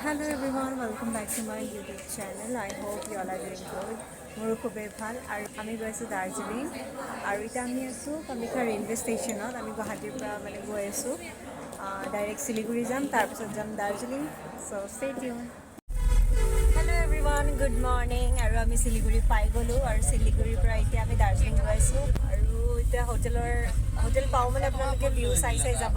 Hello everyone, welcome back to my YouTube channel. I hope you all are doing good. মোৰ খুবেই ভাল আৰু আমি গৈ আছোঁ দাৰ্জিলিং আৰু এতিয়া আমি আছোঁ কামাখ্যা ৰেলৱে ষ্টেচনত আমি গুৱাহাটীৰ পৰা মানে গৈ আছোঁ ডাইৰেক্ট শিলিগুৰি যাম তাৰপিছত যাম Darjeeling so' stay tuned hello' everyone good morning আৰু আমি শিলিগুৰি পাই গ'লোঁ আৰু শিলিগুৰিৰ পৰা এতিয়া আমি দাৰ্জিলিং গৈ আছোঁ আৰু এতিয়া হোটেল পাওঁ মানে আপোনালোকে ভিউ চাই যাব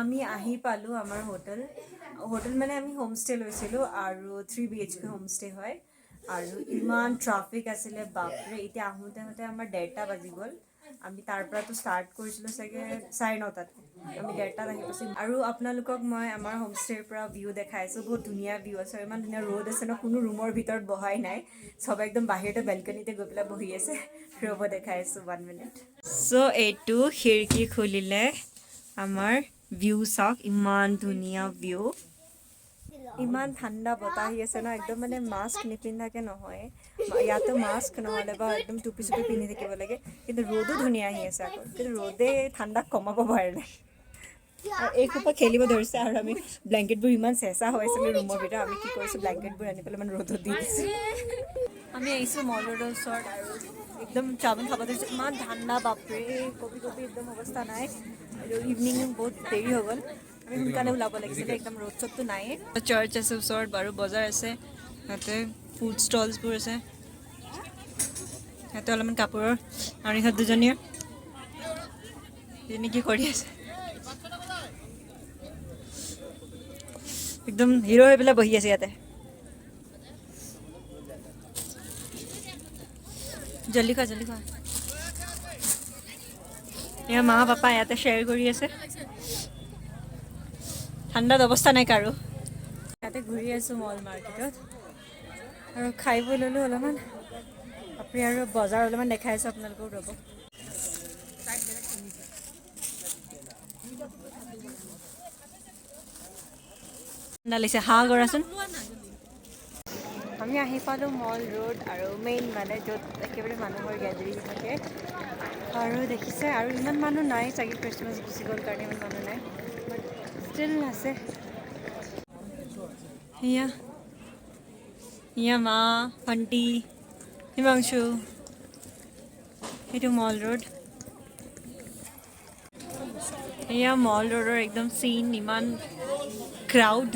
আমি আহি পালোঁ আমাৰ হোটেল মানে আমি হোমষ্টে লৈছিলোঁ আৰু 3 BHK হোমষ্টে হয় আৰু ইমান ট্ৰাফিক আছিলে বাপৰে এতিয়া আহোঁতে আমাৰ 1:30 বাজি গ'ল আমি তাৰ পৰাতো ষ্টাৰ্ট কৰিছিলোঁ চাগে 9:30 আমি 1:30 আহি পাইছোঁ আৰু আপোনালোকক মই আমাৰ হোমষ্টেৰ পৰা ভিউ দেখাইছোঁ বহুত ধুনীয়া ভিউ আছে ইমান ধুনীয়া ৰ'দ আছে ন কোনো ৰুমৰ ভিতৰত বহাই নাই চবে একদম বাহিৰতে বেলকনিতে গৈ পেলাই বহি আছে ৰ'ব দেখাইছোঁ 1 মিনিট চ' এইটো খিৰিকী খুলিলে আমাৰ ভিউ চাওক ইমান ধুনীয়া ভিউ ইমান ঠাণ্ডা বতাহ আহি আছে ন একদম মানে মাস্ক নিপিন্ধাকে নহয় ইয়াতো মাস্ক নহ'লে বা একদম টুপি চুপি পিন্ধি থাকিব লাগে কিন্তু ৰ'দো ধুনীয়া আহি আছে আকৌ কিন্তু ৰ'দে ঠাণ্ডাক কমাব পাৰে নাই আৰু এইসোপা খেলিব ধৰিছে আৰু আমি ব্লেংকেটবোৰ ইমান চেঁচা হৈ আছিলে ৰুমৰ ভিতৰত আমি কি কৰিছোঁ ব্লেংকেটবোৰ আনি পেলাই মানে ৰ'দত দি দিছোঁ আমি আহিছোঁ মল ৰোডৰ ওচৰত আৰু একদম চাওমিন খাব ধৰিছোঁ ইমান ঠাণ্ডা বাপৰে কবি একদম অৱস্থা নাই আৰু ইভিনিং বহুত দেৰি হৈ গ'ল আমি সোনকালে ওলাব লাগিছিলে একদম ৰ'দ চ'দটো নাইয়ে চাৰ্চ আছে ওচৰত বাৰু বজাৰ আছে ইয়াতে ফুড ষ্টলছবোৰ আছে ইয়াতে অলপমান কাপোৰৰ আৰু ইহঁত দুজনীয়ে কি কৰি আছে একদম হিৰো হৈ পেলাই বহি আছে ইয়াতে জল্দি খোৱা এয়া মা পাপা ইয়াতে শ্বেয়াৰ কৰি আছে ঠাণ্ডাত অৱস্থা নাই কাৰো ইয়াতে ঘূৰি আছোঁ মল মাৰ্কেটত আৰু খাই বৈ ল'লোঁ অলপমান আপুনি আৰু বজাৰ অলপমান দেখাই আছোঁ আপোনালোকক ৰ'ব ঠাণ্ডা লাগিছে হাঁহ কৰাচোন আমি আহি পালোঁ মল ৰোড আৰু মেইন মানে য'ত একেবাৰে মানুহৰ গেডাৰিং থাকে আৰু দেখিছে আৰু ইমান মানুহ নাই চাগে খ্ৰীষ্টমাছ গুচি গ'ল কাৰণে ইমান মানুহ নাই বাট ষ্টিল আছে এয়া মা ভণ্টি হিমাংশু এইটো মল ৰোড এয়া মল ৰোডৰ একদম চিন ইমান ক্ৰাউড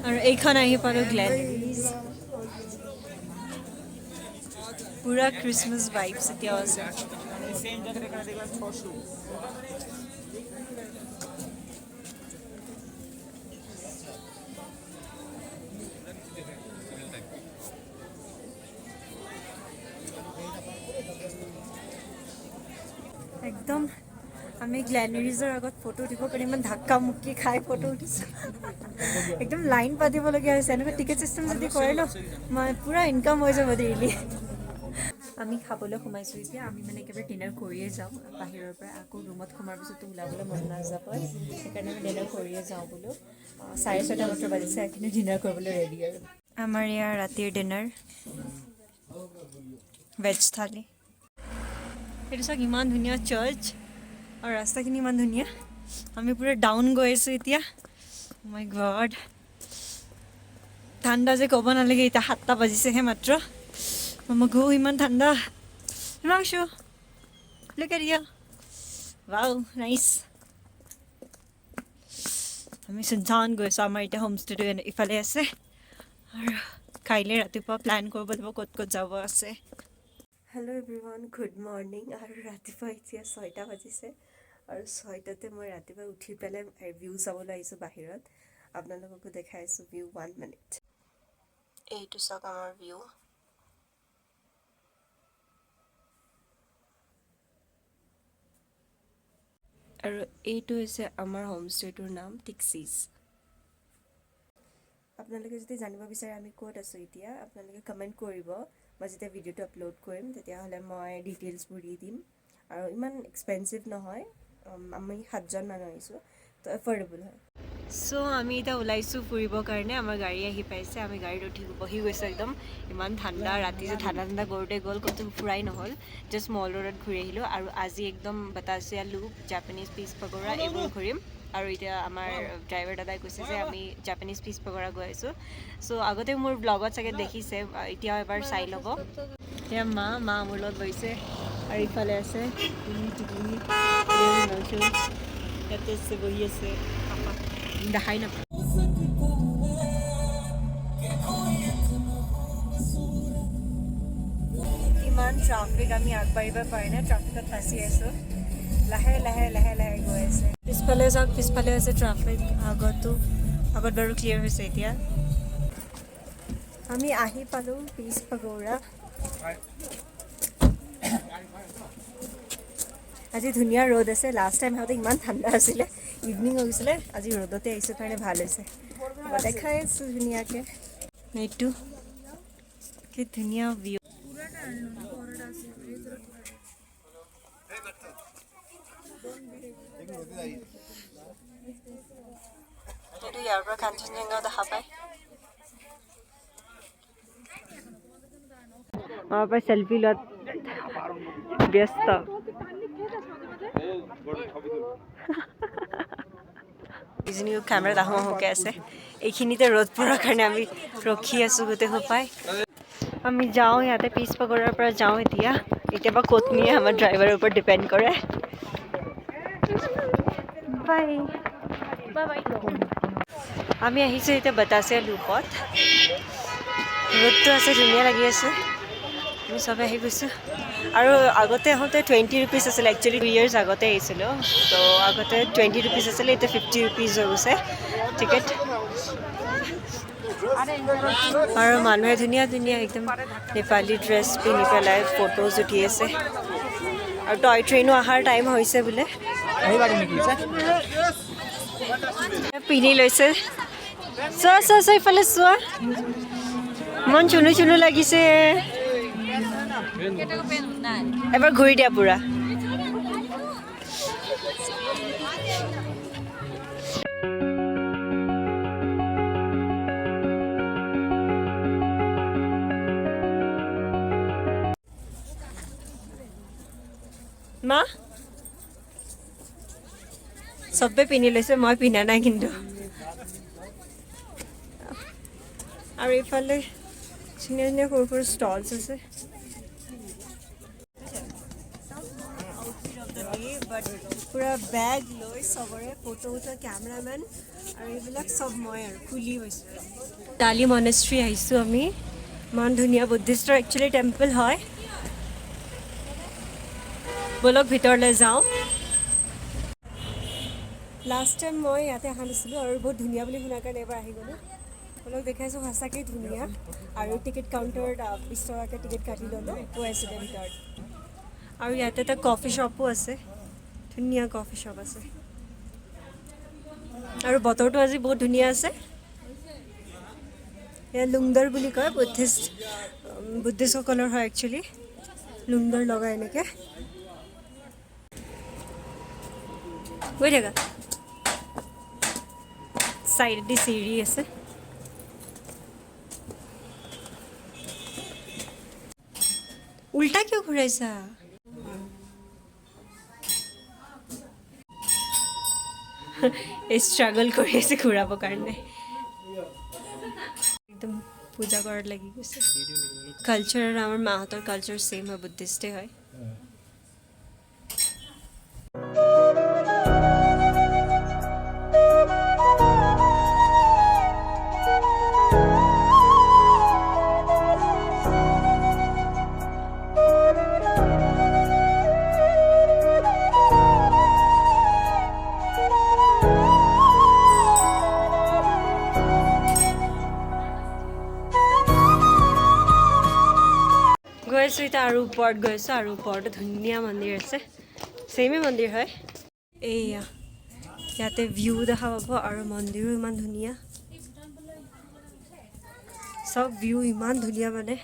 আৰু এইখন আহি পালোঁ গ্লেনাৰিজ পুৰা খ্ৰীষ্টমাছ ভাইবছ এতিয়াও আছে একদম আমি গ্লেনাৰিজৰ আগত ফটো উঠিব পাৰিম ইমান ধাক্কা মুক্কি খাই ফটো উঠিছোঁ একদম লাইন পাতিবলগীয়া হৈছে এনেকুৱা টিকেট চিষ্টেম যদি কৰে ন মই পূৰা ইনকাম হৈ যাব ডেইলি আমি খাবলৈ সোমাইছোঁ এতিয়া আমি মানে একেবাৰে ডিনাৰ কৰিয়ে যাওঁ বাহিৰৰ পৰা আকৌ ৰুমত সোমাৰ পিছতো ওলাবলৈ মন নাযাব সেইকাৰণে আমি ডিনাৰ কৰিয়ে যাওঁ বোলো 6:30 মাত্ৰ বাজিছে এইখিনি ডিনাৰ কৰিবলৈ ৰেডি আৰু আমাৰ ইয়াৰ ৰাতিৰ ডিনাৰ ভেজ থালি এইটো চাওক ইমান ধুনীয়া চাৰ্চ আৰু ৰাস্তাখিনি ইমান ধুনীয়া আমি পুৰা ডাউন গৈ আছোঁ এতিয়া মাই গড ঠাণ্ডা যে ক'ব নালাগে এতিয়া 7টা বাজিছেহে মাত্ৰ আমাক ইমান ঠাণ্ডা Himanshu look at you wow nice আমি সুনচান গৈছোঁ আমাৰ এতিয়া হোমষ্টেটো ইফালে আছে আৰু কাইলৈ ৰাতিপুৱা প্লেন কৰিব লাগিব ক'ত যাব আছে হেল্ল' এভৰিৱান গুড মৰ্ণিং আৰু ৰাতিপুৱা এতিয়া 6টা বাজিছে আৰু 6টাতে মই ৰাতিপুৱা উঠি পেলাই ভিউ চাবলৈ আহিছোঁ বাহিৰত আপোনালোককো দেখাইছোঁ ভিউ 1 মিনিট এইটো চাওক আমাৰ ভিউ আৰু এইটো হৈছে আমাৰ হোমষ্টেটোৰ নাম টিক্সিজ আপোনালোকে যদি জানিব বিচাৰে আমি ক'ত আছোঁ এতিয়া আপোনালোকে কমেণ্ট কৰিব মই যেতিয়া ভিডিঅ'টো আপলোড কৰিম তেতিয়াহ'লে মই ডিটেইলছবোৰ দি দিম আৰু ইমান এক্সপেঞ্চিভ নহয় আমি 7জন মানুহ আহিছোঁ তো এফৰ্ডেবল হয় চ' আমি এতিয়া ওলাইছোঁ ফুৰিবৰ কাৰণে আমাৰ গাড়ী আহি পাইছে আমি গাড়ীত উঠি বহি গৈছোঁ একদম ইমান ঠাণ্ডা ৰাতি যে ঠাণ্ডা কৰোঁতে গ'ল ক'তো ফুৰাই নহ'ল জাষ্ট মল ৰোডত ঘূৰি আহিলোঁ আৰু আজি একদম বাটাচিয়া লুপ জাপানীজ পিচ পকৰা এইবোৰ ঘূৰিম আৰু এতিয়া আমাৰ ড্ৰাইভাৰ দাদাই কৈছে যে আমি জাপানীজ পিচ পকৰা গৈ আছোঁ চ' আগতে মোৰ ব্লগত চাগে দেখিছে এতিয়াও এবাৰ চাই ল'ব এতিয়া মা মোৰ লগত বহিছে আৰু ইফালে আছে ইয়াতে আছে বহি আছে দেখাই নাপায় ইমান ট্ৰাফিক আমি আগবাঢ়িব পাৰি নাই ট্ৰাফিকত ফাঁচি আছোঁ লাহে লাহে গৈ আছে পিছফালে যাওক পিছফালে আছে ট্ৰাফিক আগত বাৰু ক্লিয়াৰ হৈছে এতিয়া আমি আহি পালোঁ পিচ পকৰা আজি ধুনীয়া ৰ'দ আছে লাষ্ট টাইম আহোঁতে ইমান ঠাণ্ডা আছিলে ইভিনিং হৈ গৈছিলে আজি ৰ'দতে আহিছোঁ কাৰণে ভাল হৈছে দেখাই আছোঁ ধুনীয়াকৈ এইটো কি ধুনীয়া ভিউ এইটো ইয়াৰ পৰা কাঞ্চনজংঘা দেখা পায় वहाँ पर सेल्फी लोत व्यस्त ইজনীও কেমেৰা ডাঙৰকৈ আছে এইখিনিতে ৰ'দ পৰাৰ কাৰণে আমি ৰখি আছোঁ গোটেই সোপাই আমি যাওঁ ইয়াতে পিচ পকৰাৰ পৰা যাওঁ এতিয়া বা ক'ত নিয়ে আমাৰ ড্ৰাইভাৰৰ ওপৰত ডিপেণ্ড কৰে বাই আমি আহিছোঁ এতিয়া বাটাচিয়া লুপত ৰ'দটো আছে ধুনীয়া লাগি আছে আমি চবে আহি গৈছোঁ আৰু আগতে আহোঁতে 20 rupees আছিলে একচুৱেলি 2 years আগতে আহিছিলোঁ তো আগতে 20 rupees আছিলে এতিয়া 50 rupees হৈ গৈছে টিকেট আৰু মানুহে ধুনীয়া একদম নেপালী ড্ৰেছ পিন্ধি পেলাই ফটোজ উঠি আছে আৰু টয় ট্ৰেইনো অহাৰ টাইম হৈছে বোলে পিন্ধি লৈছে চোৱা ইফালে চোৱা মন চুনু লাগিছে এবাৰ ঘূৰি দিয়া পুৰা মা চবে পিন্ধি লৈছে মই পিন্ধা নাই কিন্তু আৰু এইফালে ধুনীয়া সৰু ষ্টলছ আছে পুৰা বেগ লৈ চবৰে ফটো উঠা কেমেৰামেন আৰু এইবিলাক চব মই আৰু খুলি হৈছোঁ ডালি মনেষ্ট্ৰী আহিছোঁ আমি ইমান ধুনীয়া বুদ্ধিষ্টৰ একচুৱেলি টেম্পল হয় ব'লক ভিতৰলৈ যাওঁ লাষ্ট টাইম মই ইয়াতে অহা নাছিলোঁ আৰু বহুত ধুনীয়া বুলি শুনাৰ কাৰণে এবাৰ আহি গ'লোঁ অলপ দেখাইছোঁ সঁচাকৈ ধুনীয়া আৰু টিকেট কাউণ্টাৰত 20 টকাকৈ টিকেট কাটি ল'লোঁ গৈ আছিলে ভিতৰত আৰু ইয়াতে এটা কফি শ্বপো আছে ধুনীয়া কফি শ্বপ আছে আৰু বতৰটো আজি বহুত ধুনীয়া আছে এয়া লুংদাৰ বুলি কয় বুদ্ধিষ্টসকলৰ হয় একচুৱেলি লুংদাৰ লগাই এনেকৈ গৈ থাকা চাইডেদি চিৰি আছে উল্টা কিয় ঘূৰাইছা ষ্ট্ৰাগল কৰি আছে ঘূৰাবৰ কাৰণে একদম পূজা কৰাত লাগি গৈছে কালচাৰ আৰু আমাৰ মাহঁতৰ কালচাৰ ছেইম হয় বুদ্ধিষ্টে হয় গৈছোঁ এতিয়া আৰু ওপৰত গৈছোঁ আৰু ওপৰতে ধুনীয়া মন্দিৰ আছে ছেইমে মন্দিৰ হয় ইয়াতে ভিউ দেখা পাব আৰু মন্দিৰো ইমান ধুনীয়া চব ভিউ ইমান ধুনীয়া মানে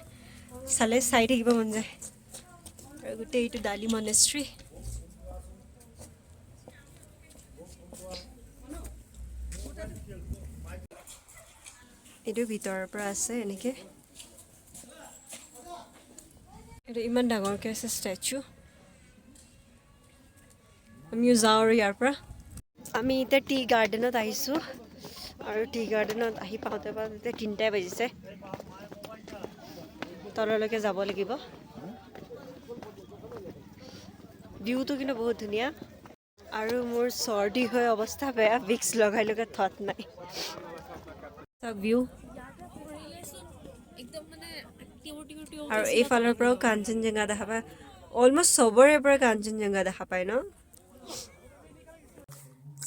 চালে চাই থাকিব মন যায় আৰু গোটেই এইটো দালি মনেষ্ট্ৰী এইটো ভিতৰৰ পৰা আছে এনেকৈ এইটো ইমান ডাঙৰকৈ আছে ষ্টেচু আমিও যাওঁ আৰু ইয়াৰ পৰা আমি এতিয়া টি গাৰ্ডেনত আহিছোঁ আৰু টি গাৰ্ডেনত আহি পাওঁতে পাওঁতে 3টাই বাজিছে তললৈকে যাব লাগিব ভিউটো কিন্তু বহুত ধুনীয়া আৰু মোৰ চৰ্দি হৈ অৱস্থা বেয়া ভিক্স লগাই লগাই থত নাই চাওক ভিউ আৰু এইফালৰ পৰাও কাঞ্চনজঙ্ঘা দেখা পায় অলমষ্ট চবৰে পৰা কাঞ্চনজঙ্ঘা দেখা পায় ন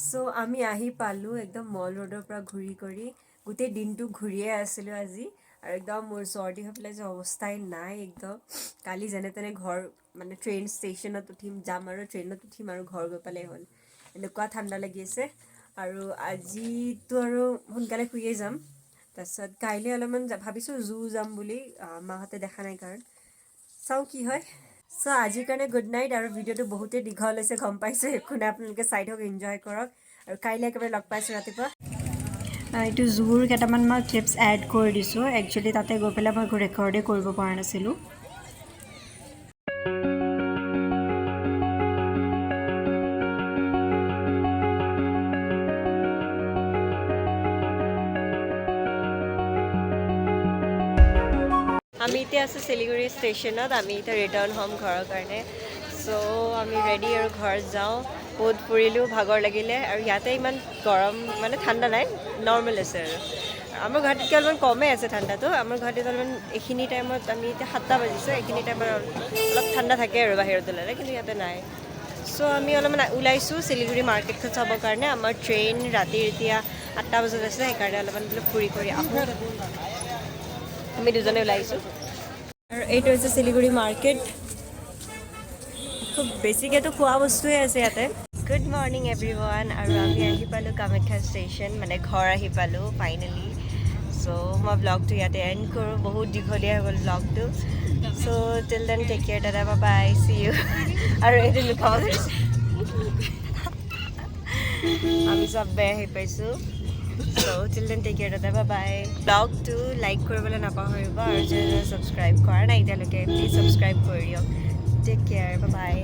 চ' আমি আহি পালোঁ একদম মল ৰোডৰ পৰা ঘূৰি কৰি গোটেই দিনটো ঘূৰিয়ে আছিলোঁ আজি আৰু একদম মোৰ চৰ্দি হৈ পেলাই যে অৱস্থাই নাই একদম কালি যেনে তেনে ঘৰ মানে ট্ৰেইন ষ্টেচনত উঠিম যাম আৰু ট্ৰেইনত উঠিম আৰু ঘৰ গৈ পালেই হ'ল এনেকুৱা ঠাণ্ডা লাগি আছে আৰু আজিতো আৰু সোনকালে শুয়ে যাম তাৰপিছত কাইলৈ অলপমান ভাবিছোঁ জু যাম বুলি মাহঁতে দেখা নাই কাৰণ চাওঁ কি হয় চ' আজিৰ কাৰণে গুড নাইট আৰু ভিডিঅ'টো বহুতেই দীঘল হৈছে গম পাইছোঁ একো নাই আপোনালোকে চাই থাকক এনজয় কৰক আৰু কাইলৈ একেবাৰে লগ পাইছোঁ ৰাতিপুৱা এইটো জুৰ কেইটামান মই ক্লিপছ এড কৰি দিছোঁ একচুৱেলি তাতে গৈ পেলাই মই একো ৰেকৰ্ডেই কৰিব পৰা নাছিলোঁ আমি এতিয়া আছোঁ শিলিগুৰি ষ্টেচনত আমি এতিয়া ৰিটাৰ্ণ হ'ম ঘৰৰ কাৰণে চ' আমি ৰেডি আৰু ঘৰত যাওঁ বহুত ফুৰিলোঁ ভাগৰ লাগিলে আৰু ইয়াতে ইমান গৰম মানে ঠাণ্ডা নাই নৰ্মেল আছে আৰু আমাৰ গুৱাহাটীতকৈ অলপমান কমেই আছে ঠাণ্ডাটো আমাৰ গুৱাহাটীত অলপমান এইখিনি টাইমত আমি এতিয়া 7টা বাজিছে এইখিনি টাইমত অলপ ঠাণ্ডা থাকে আৰু বাহিৰত ওলালে কিন্তু ইয়াতে নাই চ' আমি অলপমান ওলাইছোঁ শিলিগুৰি মাৰ্কেটখন চাবৰ কাৰণে আমাৰ ট্ৰেইন ৰাতিৰ এতিয়া 8টা বজাত আছে সেইকাৰণে অলপমান ফুৰি কৰি আহোঁ আমি দুজনে ওলাইছোঁ আৰু এইটো হৈছে শিলিগুৰি মাৰ্কেট খুব বেছিকৈতো খোৱা বস্তুৱে আছে ইয়াতে গুড মৰ্ণিং এভৰিৱান আৰু আমি আহি পালোঁ কামাখ্যা ষ্টেচন মানে ঘৰ আহি পালোঁ ফাইনেলি চ' মই ব্লগটো ইয়াতে এণ্ড কৰোঁ বহুত দীঘলীয়া হৈ গ'ল ব্লগটো চ' টিল দেন টেক কেয়াৰ দাদা বাই চি ইউ আৰু এইটো লুকাব ধৰিছে আমি চবেই আহি পাইছোঁ চ' টিল দেন টেক কেয়াৰ দাদা বাই ব্লগটো লাইক কৰিবলৈ নাপাহৰিব আৰু যদি ছাবস্ক্ৰাইব কৰা নাই এতিয়ালৈকে প্লিজ ছাবস্ক্ৰাইব কৰি দিয়ক টেক কেয়াৰ বাই